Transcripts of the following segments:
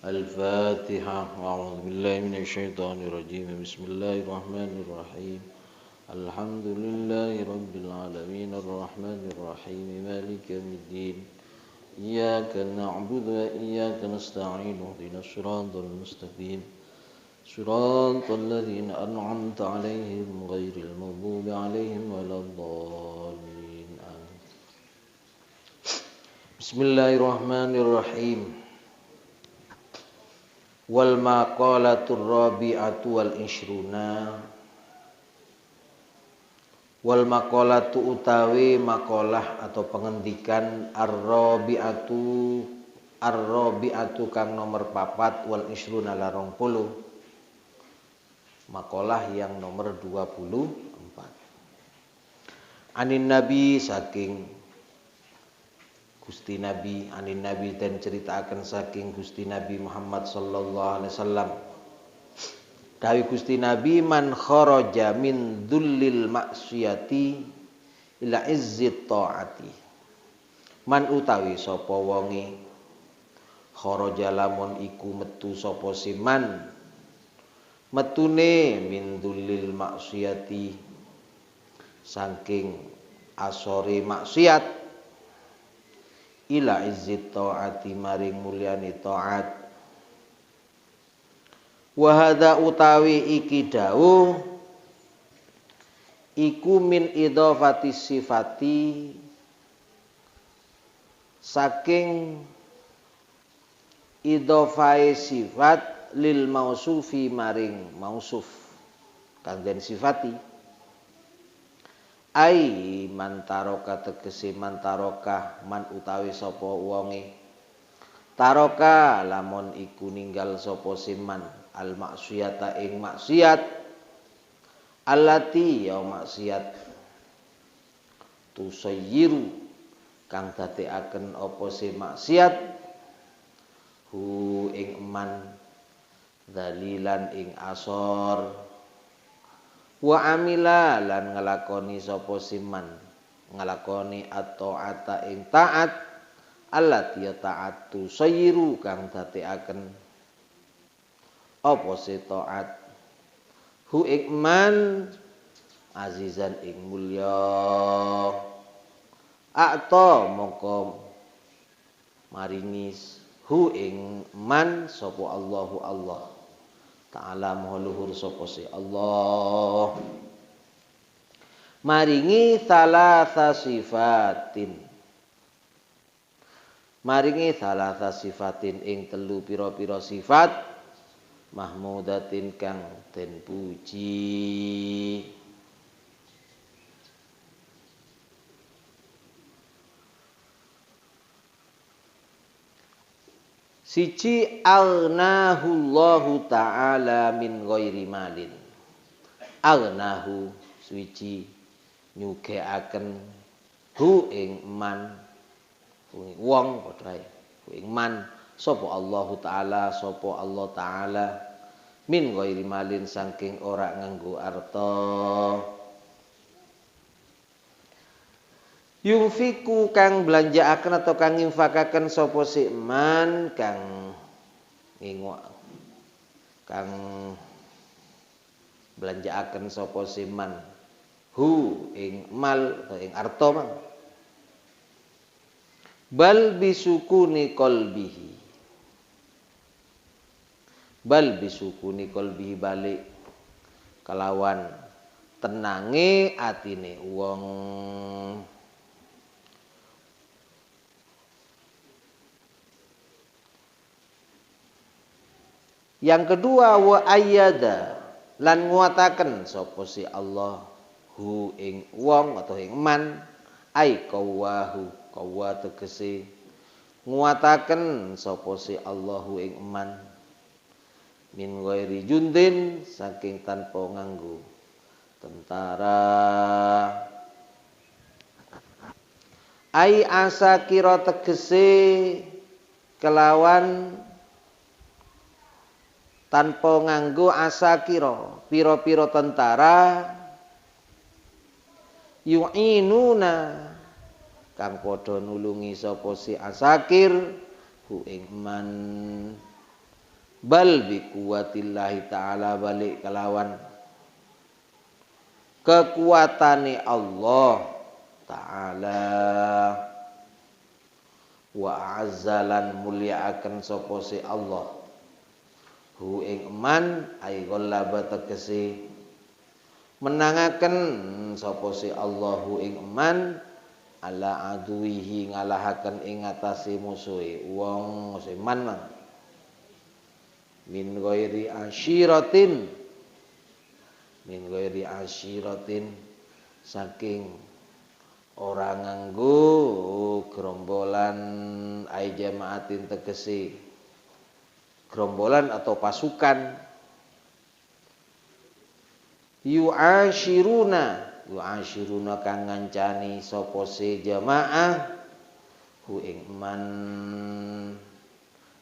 الفاتحة. أعوذ بالله من الشيطان الرجيم. بسم الله الرحمن الرحيم. الحمد لله رب العالمين الرحمن الرحيم مالك يوم الدين. إياك نعبد وإياك نستعين اهدنا الصراط المستقيم صراط الذين أنعمت عليهم غير المغضوب عليهم ولا الضالين. آمين. بسم الله الرحمن الرحيم. Wal maqalatur rabi'atu wal ishruna. Wal maqalatu utawi maqalah atau pengendikan ar-rabi'atu kang nomor 4 wal ishruna la 20. Maqalah yang nomor 24. Anin Nabi saking Gusti Nabi, anin Nabi dan ceritakan saking Gusti Nabi Muhammad sallallahu alaihi wasallam. Dawi Gusti Nabi man kharaja min dullil maksiyati ila izzit taati. Man utawi sapa wonge kharaja lamun iku metu sapa siman metune min dullil maksiyati saking asore maksiat ila izzit ta'ati maring mulyani ta'at. Wa hadza utawi iki dawuh iku min idhofati sifati saking idhofai sifat lil mausufi maring mausuf kang den sifati. Ai mantaroka tegese mantaroka man utawi sapa wonge taroka lamun iku ninggal sapa siman al maksiyata ing maksiat allati ya maksiat tusayyiru kang dadekaken apa se maksiat hu ing man dalilan ing asor wa amila lan ngelakoni sapa siman ngelakoni at-ta'ata ing taat allati ta'atu sayyiru kang dadekaken apa se taat hu ikman azizan ing mulya akta mongko maringis hu ing man sapa Allahu Allah Ta'ala maha luhur sapa si Allah maringi salasa sifatin ing telu pira-pira sifat mahmudatin kang den puji. Siji aghnahu Allahu ta'ala min ghairi malin. Aghnahu suci nyugeaken hu ing man wong padha ae hu ing man sapa Allahu ta'ala sapa Allah ta'ala min ghairi malin saking ora nganggo arta. Yungfiku kang belanjaaken atau kang infakaken sapa si man kang belanjaaken sapa si man hu ing mal atau ing arta mang bal bisukuni qalbihi balik kelawan tenange atine wong. Yang kedua wa ayyada lan nguataken sapa si Allah hu ing wong atau ing man ai qawa tegese nguataken sapa si Allah hu ing man min ghairi jundin saking tanpa nganggo tentara ai asakira tegese kelawan tanpa nganggo asakira pira-pira tentara yu'inuna kang padha nulungi sapa si asakir hu ing man bal bi quwwatillahi ta'ala, balik kelawan kekuatane Allah ta'ala. Wa azzalan mulyaaken sapa si Allah hu ing man ay ghallaba tegese menangaken sapa si Allah hu ing man ala aduwihi ngalahaken ing atase musuhe wong sing man min ghairi asyiratin saking ora nganggo gerombolan ai jamaatin tegese gerombolan atau pasukan yu'ashiruna kang ngancani sapa se jamaah hu ing man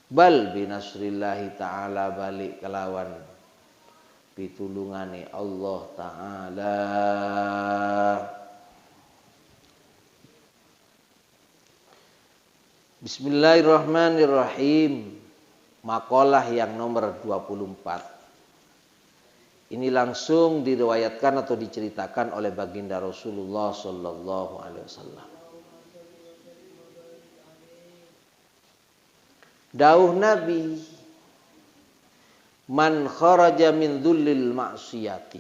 bal binasrillahi ta'ala, balik kelawan pitulungane Allah ta'ala. Bismillahirrahmanirrahim. Makalah yang nomor 24. Ini langsung diriwayatkan atau diceritakan oleh baginda Rasulullah sallallahu alaihi wasallam. Dawuh Nabi, man kharaja min dhullil ma'siyati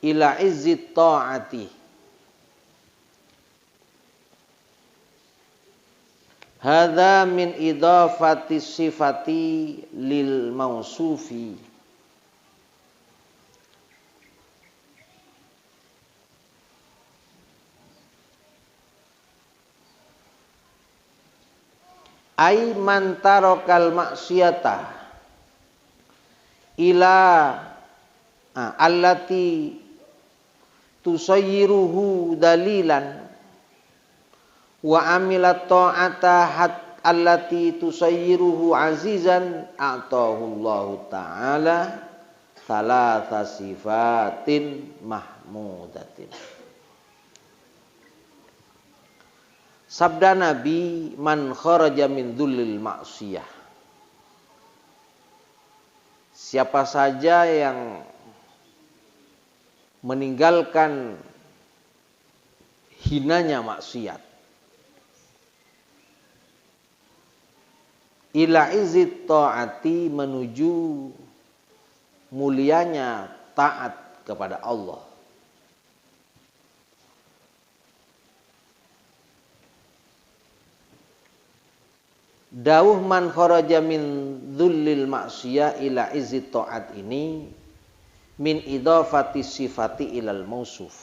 ila izzit ta'ati hadza min idafati sifati lil mausufi ay man tarakal maksiyata ila allati tusayyiruhu dalilan wa amilat ta'ata allati tusayyiruhu azizan a'tahullahu ta'ala thalatha sifatin mahmudatin. Sabda Nabi, man kharaja min dhullil ma'siyah, siapa saja yang meninggalkan hinanya maksiat ila izzit ta'ati, menuju mulianya taat kepada Allah. Dawuh man kharaja min dhullil ma'siyah ila izzit ta'at ini min idhafati sifati ilal mausuf,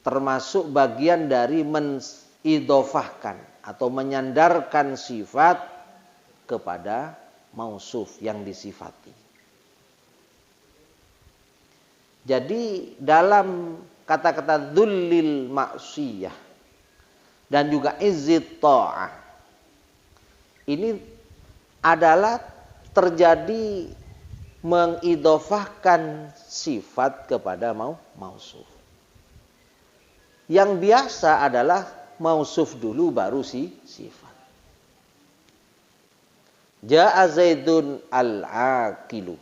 termasuk bagian dari menidhofahkan atau menyandarkan sifat kepada mausuf yang disifati. Jadi dalam kata-kata dhullil ma'siyah dan juga izzit ta'ah ini adalah terjadi mengidhofahkan sifat kepada mausuf. Yang biasa adalah mausuf dulu baru sifat. Ja'a Zaidun al-aqilu,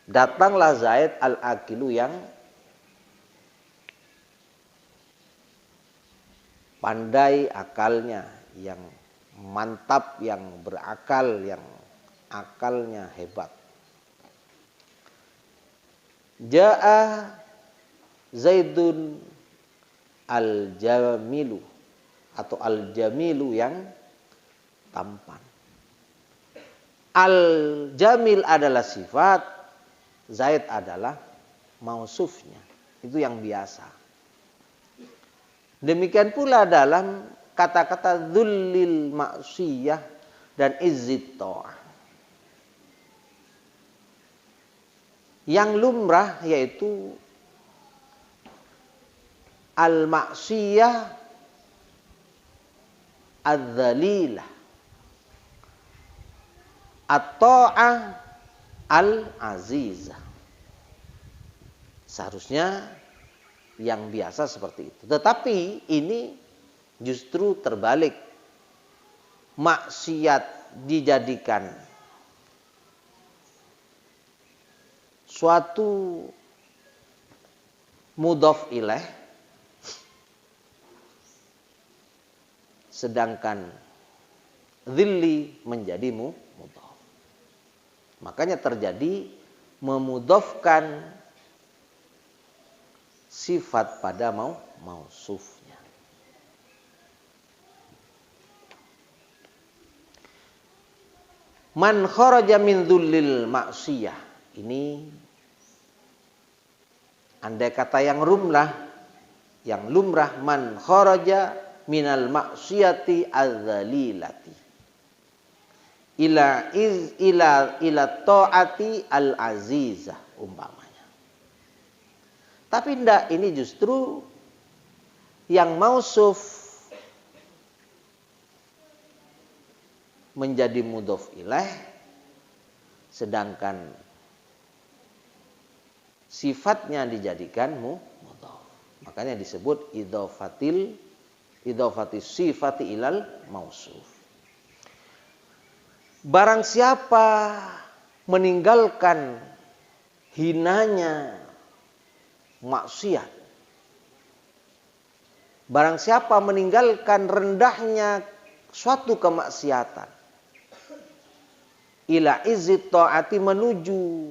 datanglah Zaid al-aqilu yang pandai akalnya, yang mantap, yang berakal, yang akalnya hebat. Ja'a Zaidun al-jamilu atau al-jamilu yang tampan. Al-jamil adalah sifat, Zaid adalah mausufnya. Itu yang biasa. Demikian pula dalam kata-kata dhullil ma'siyah dan izzit ta'ah. Yang lumrah yaitu al-ma'siyah al-dhalilah, at-ta'ah al-azizah. Seharusnya yang biasa seperti itu. Tetapi ini justru terbalik maksiat dijadikan suatu mudhof ilaih, sedangkan dzilli menjadi mudhof. Makanya terjadi memudhofkan sifat pada mausufnya. Man kharaja min dhullil maksiyah. Ini andai kata yang lumrah man kharaja minal maksiyati adzalilati ila taati al azizah umpamanya. Tapi enggak, ini justru yang mausuf menjadi mudhof ilaih, sedangkan sifatnya dijadikan mudhof. Makanya disebut idhofatis sifati ilal mausuf. Barang siapa meninggalkan hinanya maksiat, barang siapa meninggalkan rendahnya suatu kemaksiatan, ila izzit ta'ati menuju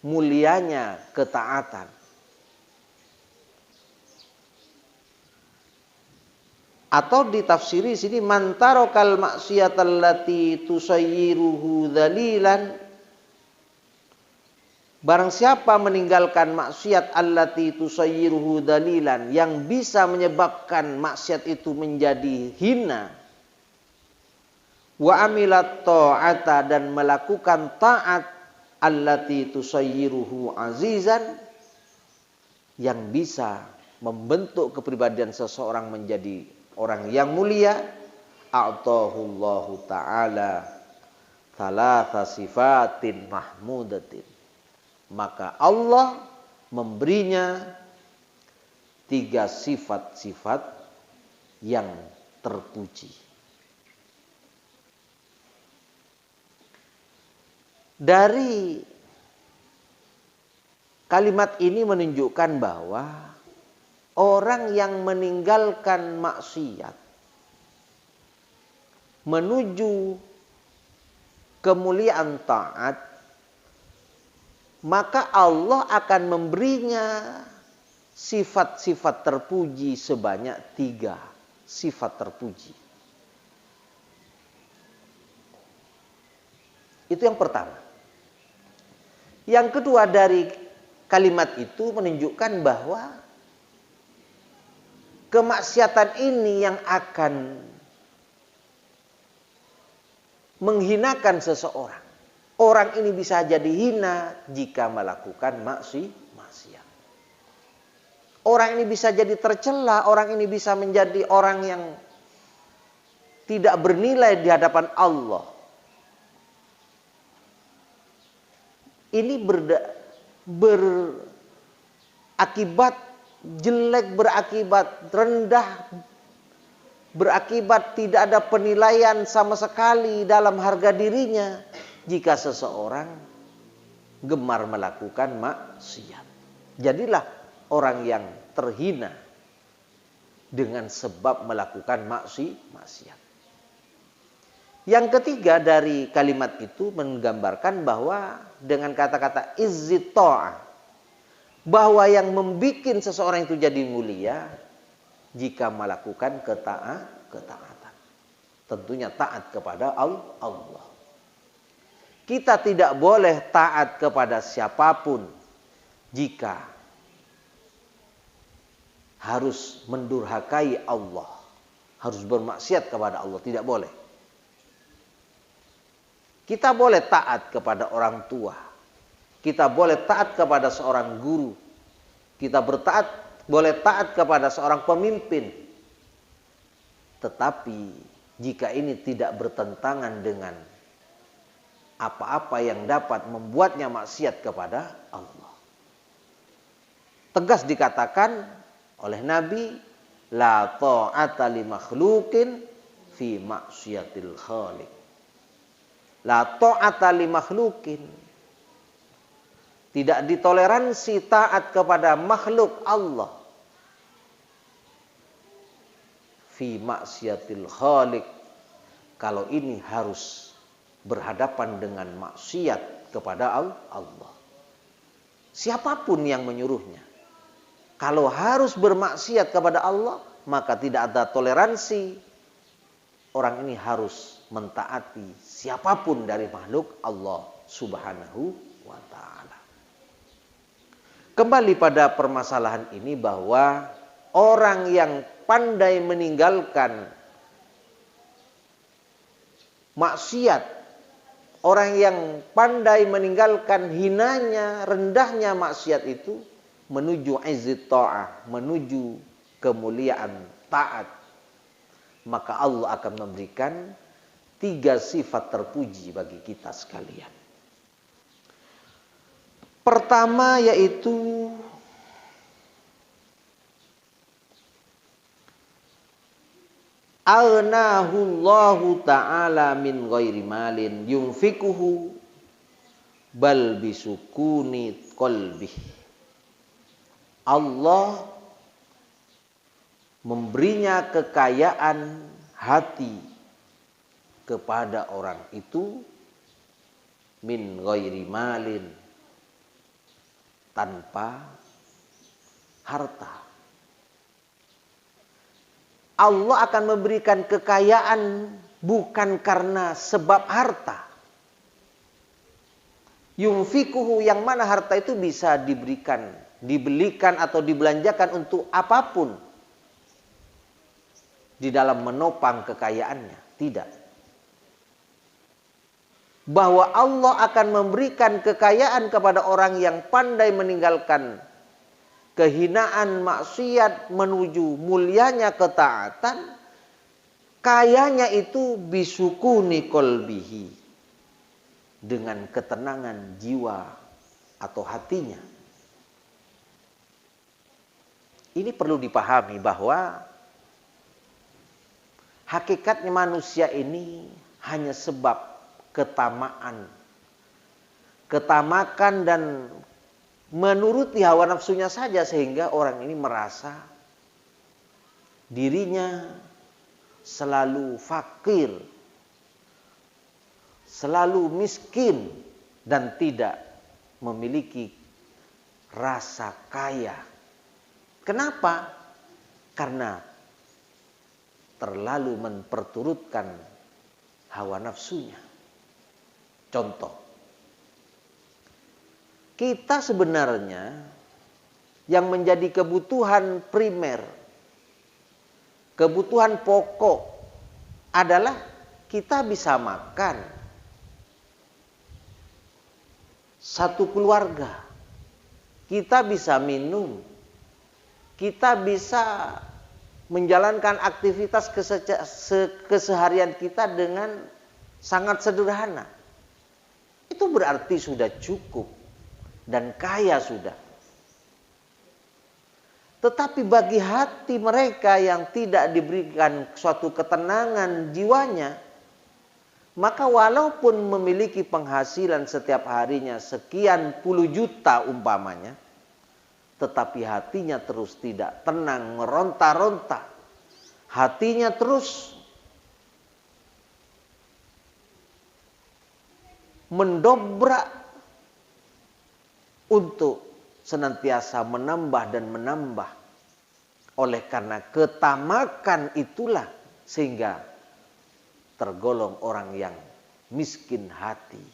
mulianya ketaatan, atau ditafsiri sini mantarokal maksiyatallati tusayyiruhu dzalilan, barang siapa meninggalkan maksiat allati tusayyiruhu dzalilan, yang bisa menyebabkan maksiat itu menjadi hina, wa amilat ta'ata, dan melakukan taat allati tusayyiruhu azizan, yang bisa membentuk kepribadian seseorang menjadi orang yang mulia, a'tahullahu ta'ala thalatha sifatin mahmudatin, maka Allah memberinya 3 sifat-sifat yang terpuji. Dari kalimat ini menunjukkan bahwa orang yang meninggalkan maksiat menuju kemuliaan taat, maka Allah akan memberinya sifat-sifat terpuji sebanyak 3 sifat terpuji. Itu yang pertama. Yang kedua, dari kalimat itu menunjukkan bahwa kemaksiatan ini yang akan menghinakan seseorang. Orang ini bisa jadi hina jika melakukan maksiat. Orang ini bisa jadi tercela, orang ini bisa menjadi orang yang tidak bernilai di hadapan Allah. Ini berakibat jelek, berakibat rendah, berakibat tidak ada penilaian sama sekali dalam harga dirinya jika seseorang gemar melakukan maksiat. Jadilah orang yang terhina dengan sebab melakukan maksiat. Yang ketiga dari kalimat itu menggambarkan bahwa dengan kata-kata izzit ta'ah, bahwa yang membuat seseorang itu jadi mulia jika melakukan ketaatan. Tentunya taat kepada Allah. Kita tidak boleh taat kepada siapapun jika harus mendurhakai Allah, harus bermaksiat kepada Allah, tidak boleh. Kita boleh taat kepada orang tua, kita boleh taat kepada seorang guru, kita boleh taat kepada seorang pemimpin. Tetapi jika ini tidak bertentangan dengan apa-apa yang dapat membuatnya maksiat kepada Allah. Tegas dikatakan oleh Nabi, la ta'ata li makhluqin fi maksiatil khaliq. La ta'ata li makhlukin. Tidak ditoleransi taat kepada makhluk Allah fi maksiatil khaliq. Kalau ini harus berhadapan dengan maksiat kepada Allah. Siapapun yang menyuruhnya. Kalau harus bermaksiat kepada Allah, maka tidak ada toleransi. Orang ini harus mentaati siapapun dari makhluk Allah Subhanahu wa ta'ala. Kembali pada permasalahan ini bahwa orang yang pandai meninggalkan maksiat, orang yang pandai meninggalkan hinanya, rendahnya maksiat itu menuju izzat ta'ah, menuju kemuliaan taat, maka Allah akan memberikan 3 sifat terpuji bagi kita sekalian. Pertama yaitu Allahu ta'ala min ghairi malin yunfikuhu bal bisukuni qalbih. Allah memberinya kekayaan hati kepada orang itu min ghairi malin, tanpa harta. Allah akan memberikan kekayaan bukan karena sebab harta. Yunfikuhu, yang mana harta itu bisa diberikan, dibelikan atau dibelanjakan untuk apapun di dalam menopang kekayaannya. Tidak. Bahwa Allah akan memberikan kekayaan kepada orang yang pandai meninggalkan kehinaan maksiat menuju mulianya ketaatan. Kayanya itu bisukuni qalbihi, dengan ketenangan jiwa atau hatinya. Ini perlu dipahami bahwa hakikatnya manusia ini hanya sebab ketamakan dan menuruti hawa nafsunya saja, sehingga orang ini merasa dirinya selalu fakir, selalu miskin, dan tidak memiliki rasa kaya. Kenapa? Karena terlalu memperturutkan hawa nafsunya. Contoh, kita sebenarnya yang menjadi kebutuhan primer, kebutuhan pokok adalah kita bisa makan, satu keluarga, kita bisa minum, kita bisa menjalankan aktivitas keseharian kita dengan sangat sederhana. Itu berarti sudah cukup dan kaya sudah. Tetapi bagi hati mereka yang tidak diberikan suatu ketenangan jiwanya, maka walaupun memiliki penghasilan setiap harinya sekian puluh juta umpamanya, tetapi hatinya terus tidak tenang, meronta-ronta. Hatinya terus mendobrak untuk senantiasa menambah dan menambah. Oleh karena ketamakan itulah sehingga tergolong orang yang miskin hati.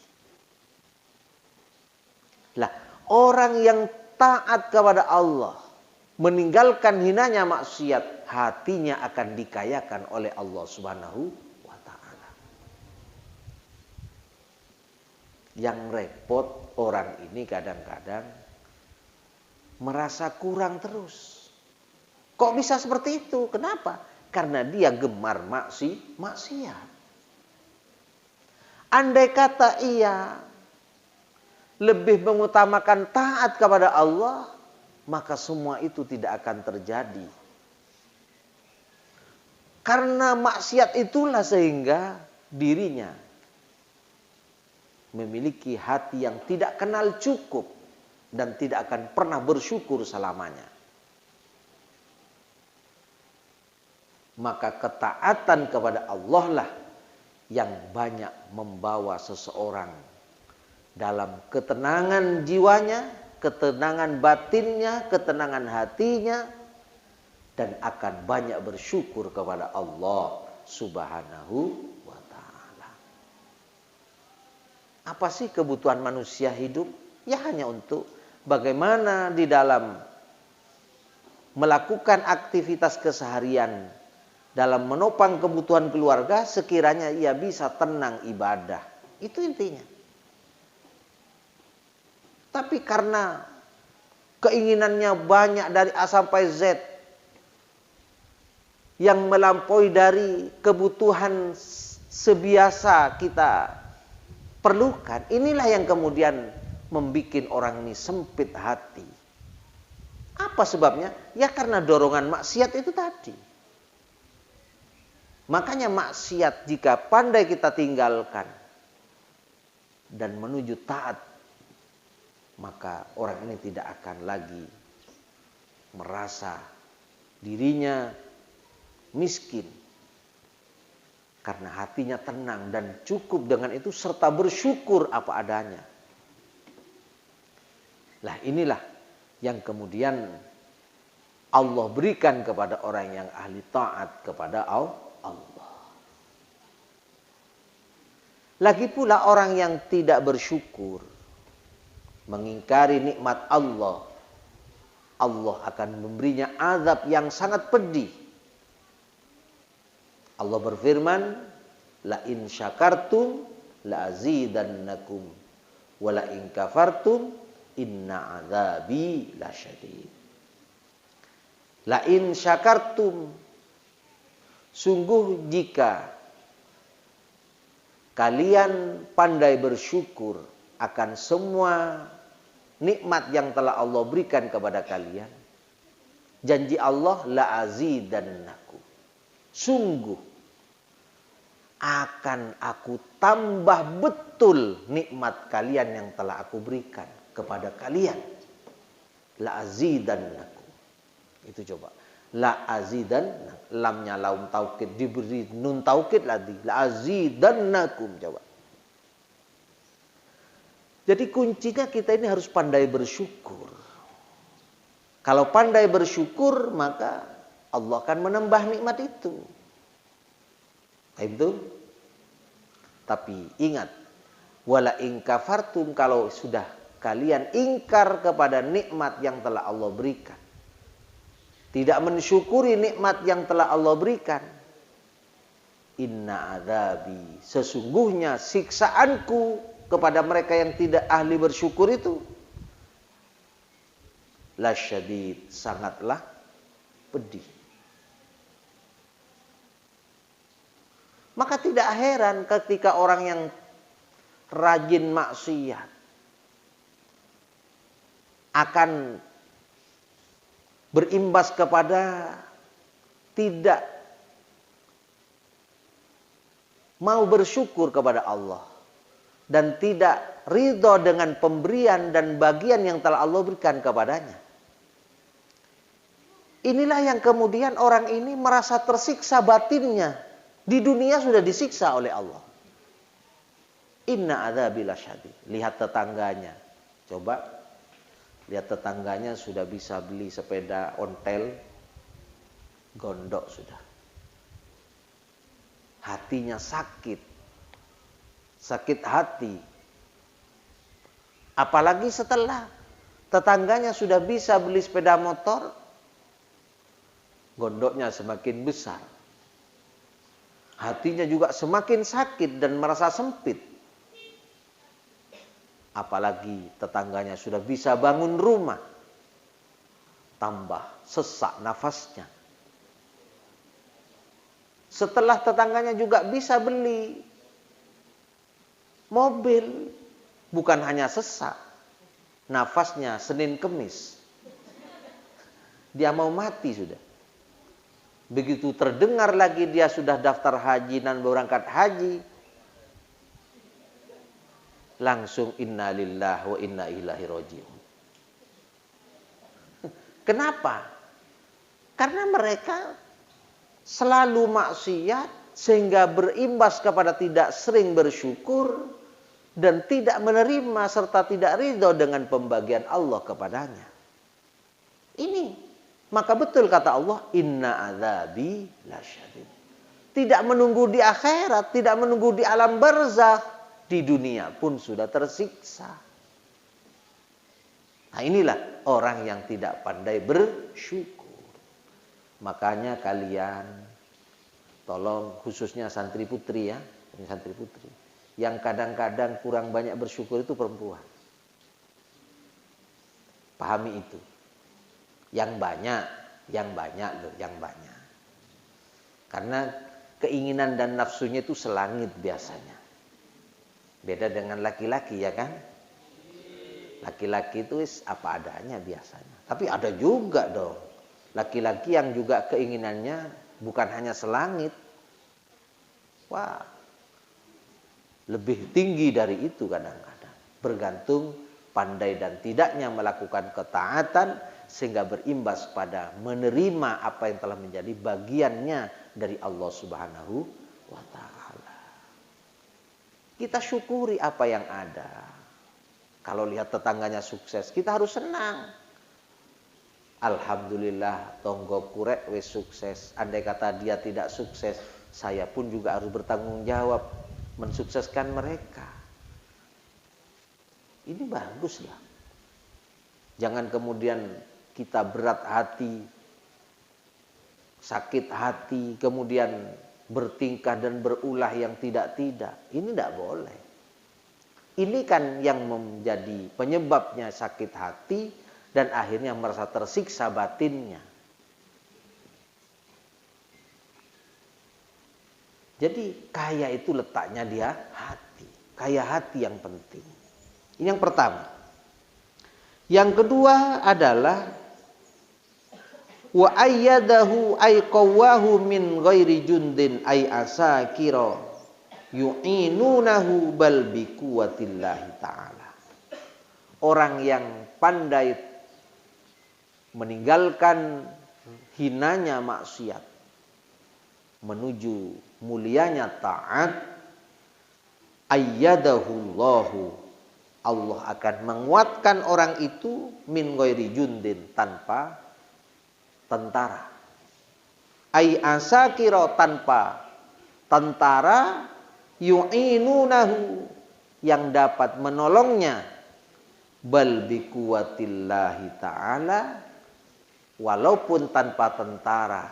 Lah, orang yang taat kepada Allah, meninggalkan hinanya maksiat, hatinya akan dikayakan oleh Allah Subhanahu wa ta'ala. Yang repot orang ini kadang-kadang merasa kurang terus. Kok bisa seperti itu? Kenapa? Karena dia gemar maksiat. Andai kata ia lebih mengutamakan taat kepada Allah, maka semua itu tidak akan terjadi. Karena maksiat itulah sehingga dirinya memiliki hati yang tidak kenal cukup dan tidak akan pernah bersyukur selamanya. Maka ketaatan kepada Allah lah yang banyak membawa seseorang dalam ketenangan jiwanya, ketenangan batinnya, ketenangan hatinya, dan akan banyak bersyukur kepada Allah Subhanahu wa ta'ala. Apa sih kebutuhan manusia hidup? Ya hanya untuk bagaimana di dalam melakukan aktivitas keseharian, dalam menopang kebutuhan keluarga, sekiranya ia bisa tenang ibadah. Itu intinya. Tapi karena keinginannya banyak dari A sampai Z, yang melampaui dari kebutuhan sebiasa kita perlukan, inilah yang kemudian membuat orang ini sempit hati. Apa sebabnya? Ya karena dorongan maksiat itu tadi. Makanya maksiat jika pandai kita tinggalkan dan menuju taat, maka orang ini tidak akan lagi merasa dirinya miskin. Karena hatinya tenang dan cukup dengan itu serta bersyukur apa adanya. Lah inilah yang kemudian Allah berikan kepada orang yang ahli taat kepada Allah. Lagi pula orang yang tidak bersyukur, mengingkari nikmat Allah, Allah akan memberinya azab yang sangat pedih. Allah berfirman, la in syakartum la azidannakum wa la in kafartum inna azabi lasyadid. La in syakartum, sungguh jika kalian pandai bersyukur akan semua nikmat yang telah Allah berikan kepada kalian, janji Allah la azidannakum, sungguh akan aku tambah betul nikmat kalian yang telah aku berikan kepada kalian. La azidannakum. Itu coba. La azidan, lamnya laum taukid diberi nun taukid lagi. La azidannakum, coba. Jadi kuncinya kita ini harus pandai bersyukur. Kalau pandai bersyukur, maka Allah akan menambah nikmat itu. Itu. Tapi ingat, wala in kafartum, kalau sudah kalian ingkar kepada nikmat yang telah Allah berikan, tidak mensyukuri nikmat yang telah Allah berikan, inna adzabi, sesungguhnya siksaanku kepada mereka yang tidak ahli bersyukur itu lasyadid, sangatlah pedih. Maka tidak heran ketika orang yang rajin maksiat akan berimbas kepada tidak mau bersyukur kepada Allah dan tidak ridho dengan pemberian dan bagian yang telah Allah berikan kepadanya. Inilah yang kemudian orang ini merasa tersiksa batinnya. Di dunia sudah disiksa oleh Allah. Inna adzabi lasyadid. Lihat tetangganya. Coba. Lihat tetangganya sudah bisa beli sepeda ontel. Gondok sudah. Hatinya sakit. Sakit hati. Apalagi setelah tetangganya sudah bisa beli sepeda motor. Gondoknya semakin besar. Hatinya juga semakin sakit dan merasa sempit. Apalagi tetangganya sudah bisa bangun rumah. Tambah sesak nafasnya. Setelah tetangganya juga bisa beli mobil. Bukan hanya sesak. Nafasnya Senin Kemis. Dia mau mati sudah. Begitu terdengar lagi dia sudah daftar haji dan berangkat haji, langsung inna lillahi wa inna ilaihi raji'un. Kenapa? Karena mereka selalu maksiat sehingga berimbas kepada tidak sering bersyukur dan tidak menerima serta tidak ridho dengan pembagian Allah kepadanya. Ini maka betul kata Allah, inna azabi lasyadid. Tidak menunggu di akhirat, tidak menunggu di alam barzakh, di dunia pun sudah tersiksa. Nah, inilah orang yang tidak pandai bersyukur. Makanya kalian tolong, khususnya santri putri ya, ini santri putri, yang kadang-kadang kurang banyak bersyukur itu perempuan. Pahami itu. Yang banyak loh, yang banyak. Karena keinginan dan nafsunya itu selangit biasanya. Beda dengan laki-laki ya kan? Laki-laki itu apa adanya biasanya. Tapi ada juga dong laki-laki yang juga keinginannya bukan hanya selangit. Wah, lebih tinggi dari itu kadang-kadang. Bergantung pandai dan tidaknya melakukan ketaatan sehingga berimbas pada menerima apa yang telah menjadi bagiannya dari Allah Subhanahu wa ta'ala. Kita syukuri apa yang ada. Kalau lihat tetangganya sukses, kita harus senang. Alhamdulillah, tonggo kurek wis sukses. Andai kata dia tidak sukses, saya pun juga harus bertanggung jawab mensukseskan mereka. Ini bagus lah. Jangan kemudian kita berat hati, sakit hati, kemudian bertingkah dan berulah yang tidak-tidak. Ini tidak boleh. Ini kan yang menjadi penyebabnya sakit hati dan akhirnya merasa tersiksa batinnya. Jadi kaya itu letaknya dia hati. Kaya hati yang penting. Ini yang pertama. Yang kedua adalah wa ayyadahu ay qawwahu min ghairi jundin ay asakira yu'inunahu bal bi quwwatillahi ta'ala. Orang yang pandai meninggalkan hinanya maksiat menuju mulianya taat, ayyadahullahu, Allah akan menguatkan orang itu min ghairi jundin, tanpa tentara. Ai asakira, tanpa tentara, yu'inunahu, yang dapat menolongnya, bal bi quwwatillahi ta'ala, walaupun tanpa tentara,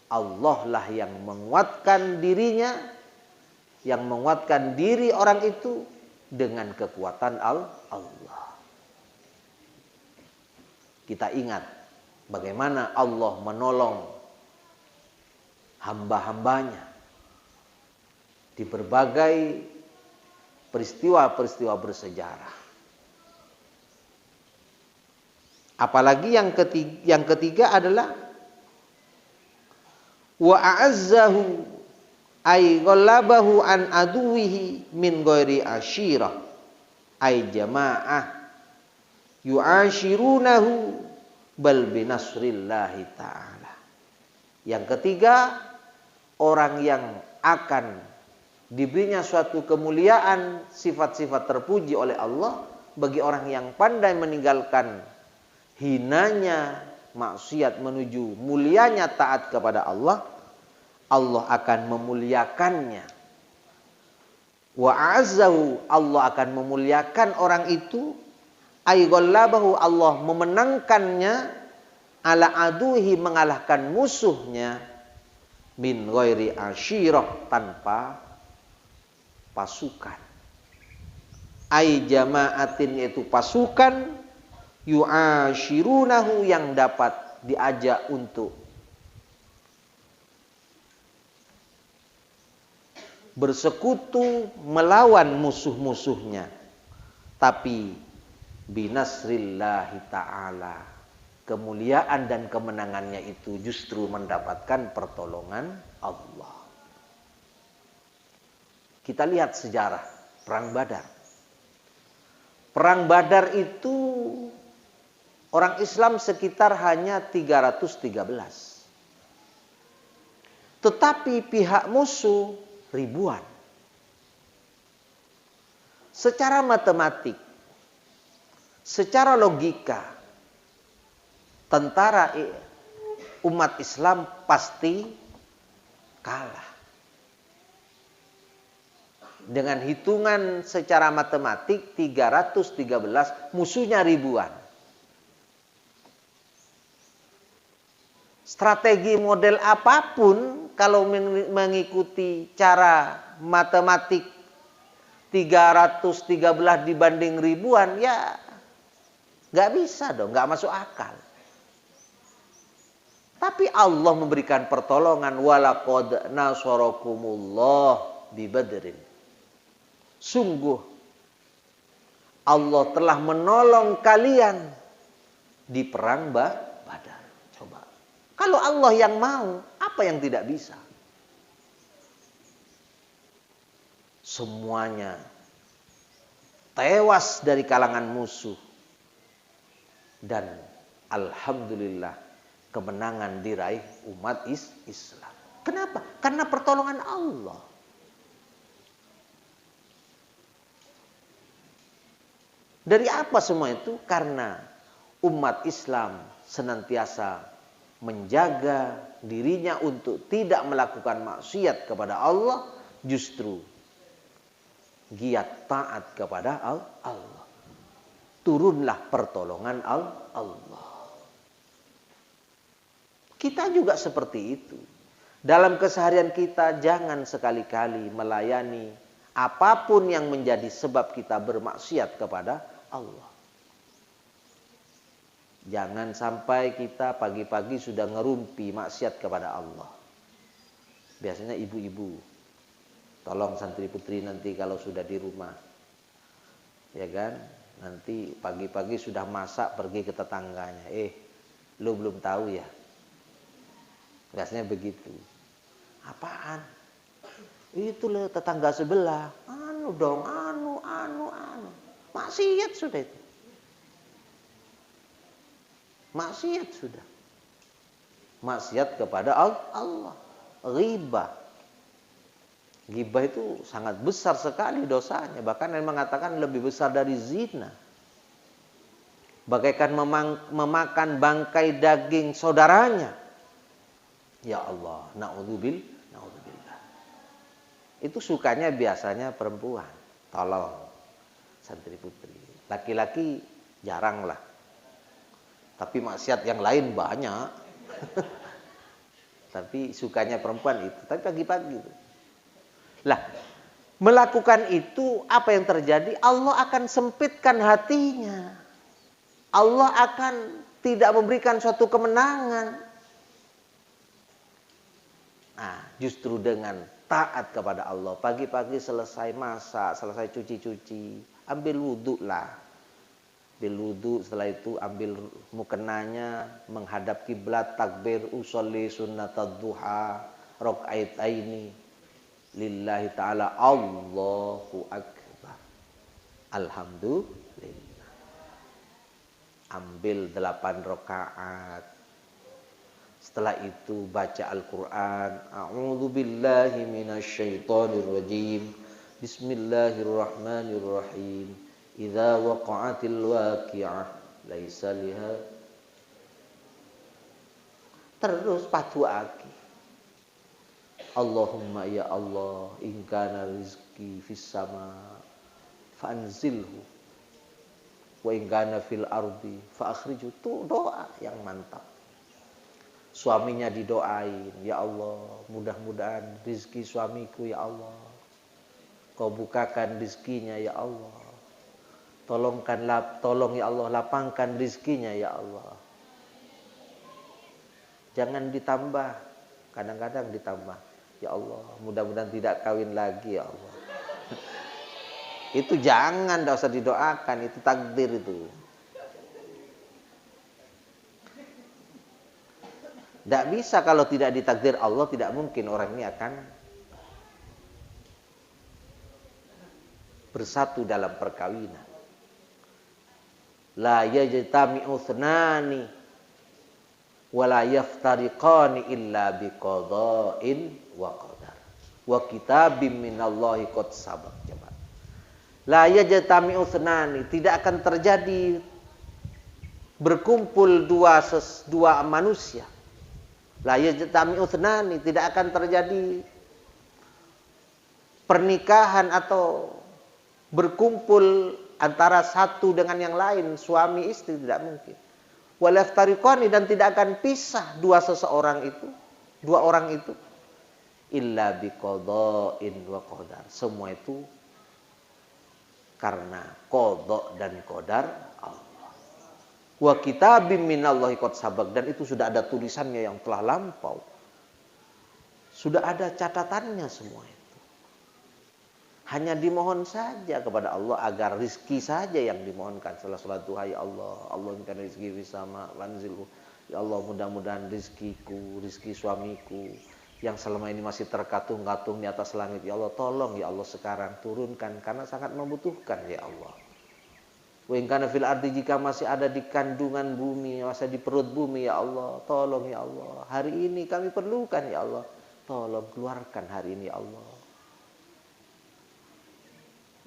Allah lah yang menguatkan dirinya, yang menguatkan diri orang itu dengan kekuatan Allah. Kita ingat bagaimana Allah menolong hamba-hambanya di berbagai peristiwa-peristiwa bersejarah. Apalagi yang ketiga adalah wa a'azzahu ay ghallabahu an aduwihi min ghairi asyirah ay jamaah yu'ashirunahu bal binasrillahi ta'ala. Yang ketiga, orang yang akan diberinya suatu kemuliaan, sifat-sifat terpuji oleh Allah bagi orang yang pandai meninggalkan hinanya maksiat menuju mulianya taat kepada Allah. Allah akan memuliakannya. Wa a'azzahu, Allah akan memuliakan orang itu. Ay ghallabahu, Allah memenangkannya. Ala aduhi, mengalahkan musuhnya. Min ghairi asyirah, tanpa pasukan. Ay jama'atin, yaitu pasukan. Yu'ashirunahu, yang dapat diajak untuk bersekutu melawan musuh-musuhnya, tapi binasrillahi ta'ala, kemuliaan dan kemenangannya itu justru mendapatkan pertolongan Allah. Kita lihat sejarah Perang Badar. Perang Badar itu orang Islam sekitar hanya 313. Tetapi pihak musuh ribuan. Secara matematik, secara logika, tentara umat Islam pasti kalah. Dengan hitungan secara matematik 313, musuhnya ribuan. Strategi model apapun kalau mengikuti cara matematik 313 dibanding ribuan, ya nggak bisa dong, nggak masuk akal. Tapi Allah memberikan pertolongan, walaqad nasarakumullah bi Badrin. Sungguh Allah telah menolong kalian di perang Badar. Coba. Kalau Allah yang mau, apa yang tidak bisa? Semuanya tewas dari kalangan musuh. Dan alhamdulillah kemenangan diraih umat Islam. Kenapa? Karena pertolongan Allah. Dari apa semua itu? Karena umat Islam senantiasa menjaga dirinya untuk tidak melakukan maksiat kepada Allah, justru giat taat kepada Allah. Turunlah pertolongan Allah. Kita juga seperti itu. Dalam keseharian kita jangan sekali-kali melayani apapun yang menjadi sebab kita bermaksiat kepada Allah. Jangan sampai kita pagi-pagi sudah ngerumpi maksiat kepada Allah. Biasanya ibu-ibu, tolong santri putri nanti kalau sudah di rumah, ya kan, nanti pagi-pagi sudah masak pergi ke tetangganya. Lu belum tahu ya? Biasanya begitu. Apaan? Itu loh tetangga sebelah. Anu dong, anu. Maksiat sudah itu. Maksiat sudah. Maksiat kepada Allah. Ghibah. Ghibah itu sangat besar sekali dosanya. Bahkan yang mengatakan lebih besar dari zina. Bagaikan memakan bangkai daging saudaranya. Ya Allah, na'udzubillah. Itu sukanya biasanya perempuan. Tolong santri putri. Laki-laki jarang lah. Tapi maksiat yang lain banyak. Tapi sukanya perempuan itu. Tapi pagi-pagi itu. Lah, melakukan itu apa yang terjadi? Allah akan sempitkan hatinya. Allah akan tidak memberikan suatu kemenangan. Nah, justru dengan taat kepada Allah. Pagi-pagi selesai masak, selesai cuci-cuci, ambil wudhu lah. Ambil wudhu, setelah itu ambil mukenanya, menghadap kiblat, takbir, usolli sunnatad duha, rok'aitaini, lillahi ta'ala, Allahu akbar. Alhamdulillah. Ambil 8 rakaat. Setelah itu baca Al-Quran. A'udzu billahi minasyaitonir rajim. Bismillahirrahmanirrahim. Idza waqa'atil waqi'ah laisa liha. Terus padu lagi. Allahumma ya Allah, in kana rizqi fis sama fanzilhu wa in kana fil ardi fa akhrijhu. Itu doa yang mantap. Suaminya didoain, ya Allah, mudah-mudahan rizki suamiku ya Allah. Kau bukakan rizkinya ya Allah. Tolong ya Allah, lapangkan rizkinya ya Allah. Jangan ditambah, kadang-kadang ditambah. Ya Allah, mudah-mudahan tidak kawin lagi ya Allah. Itu jangan, tidak usah didoakan, itu takdir itu. Tidak bisa kalau tidak ditakdir Allah, tidak mungkin orang ini akan bersatu dalam perkawinan. La yajtami'u thnani wa la yaftariqani illa biqada'in wa qadar. Wa kitabim minallahi qad sabaq. La yajtami'u thnani, tidak akan terjadi berkumpul dua manusia. La yajtami'u thnani, tidak akan terjadi pernikahan atau berkumpul antara satu dengan yang lain, suami istri, tidak mungkin. Walaftariqani, dan tidak akan pisah dua orang itu illa biqada'in wa qadar. Semua itu karena qada dan qadar Allah. Wa kitabim minallahi qad sabaq, dan itu sudah ada tulisannya yang telah lampau. Sudah ada catatannya semua itu. Hanya dimohon saja kepada Allah agar rizki saja yang dimohonkan. Setelah sholat duha, ya Allah, Allah berikan rizki bisama wanzilhu. Ya Allah, mudah-mudahan rizkiku, rizki suamiku yang selama ini masih terkatung-katung di atas langit, ya Allah, tolong ya Allah sekarang turunkan karena sangat membutuhkan ya Allah. Wa in kana fil ardi, jika masih ada di kandungan bumi, masih di perut bumi, ya Allah, tolong ya Allah. Hari ini kami perlukan ya Allah. Tolong keluarkan hari ini ya Allah.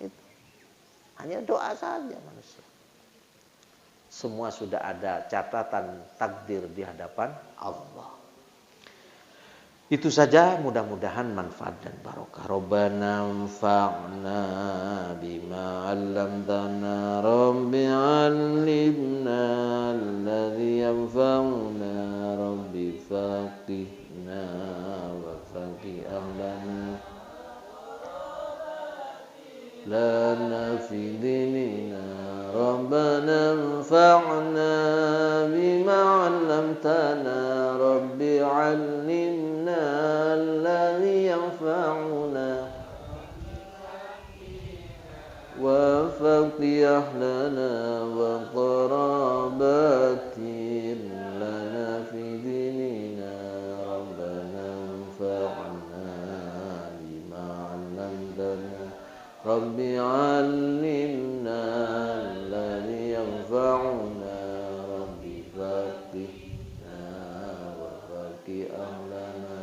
Itu hanya doa saja manusia. Semua sudah ada catatan takdir di hadapan Allah. Itu saja, mudah-mudahan manfaat dan barokah. Rabbana anfa'na bima 'allamtana, Rabbi 'allimna alladhi yanfa'una, Rabbi faqihna wa faqih ahlana lana fi dinina, Rabbana anfa'na bima 'allamtana, Rabbi 'allimna alladhi yanfa'una wa faqih ahlana wa qarabatin lana fi dinina, Rabbana anfa'na bima 'allamtana, Rabbi 'allimna alladhi yanfa'una, Rabbi faqihna wa faqih ahlana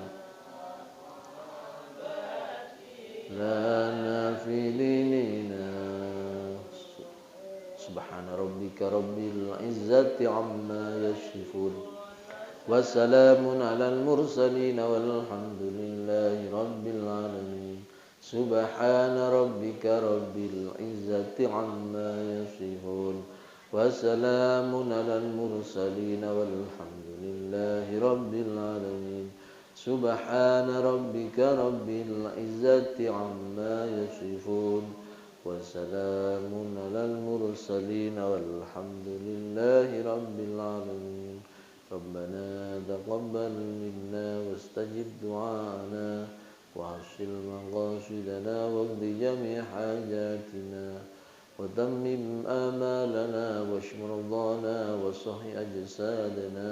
lana fi dinina. Subhana rabbika rabbil izzati amma yasifun, wa salamun alal mursalin, walhamdulillahi rabbil alamin. Subhana rabbika rabbil izzati amma yasifun, wa salamun alal mursalin, walhamdulillahi rabbil alamin. Subhana rabbika rabbil izzati amma yasifun, wa salamun alal mursalin, walhamdulillahi rabbil alamin. Rabbana taqabbal minna wastajib du'ana وحصل مقاصدنا واقض جميع حاجاتنا وتمم آمالنا واشف مرضانا وصحح أجسادنا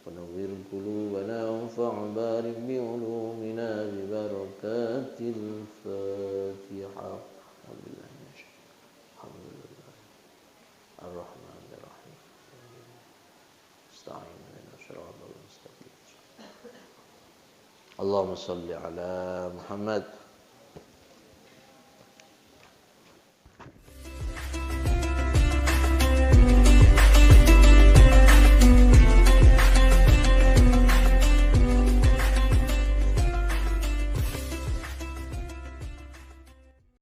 ونور قلوبنا وانفع بارك بعلومنا ببركات الفاتحة. الحمد لله الرحمن الرحيم استعين بنا صراط المستقيم. Allahumma salli ala Muhammad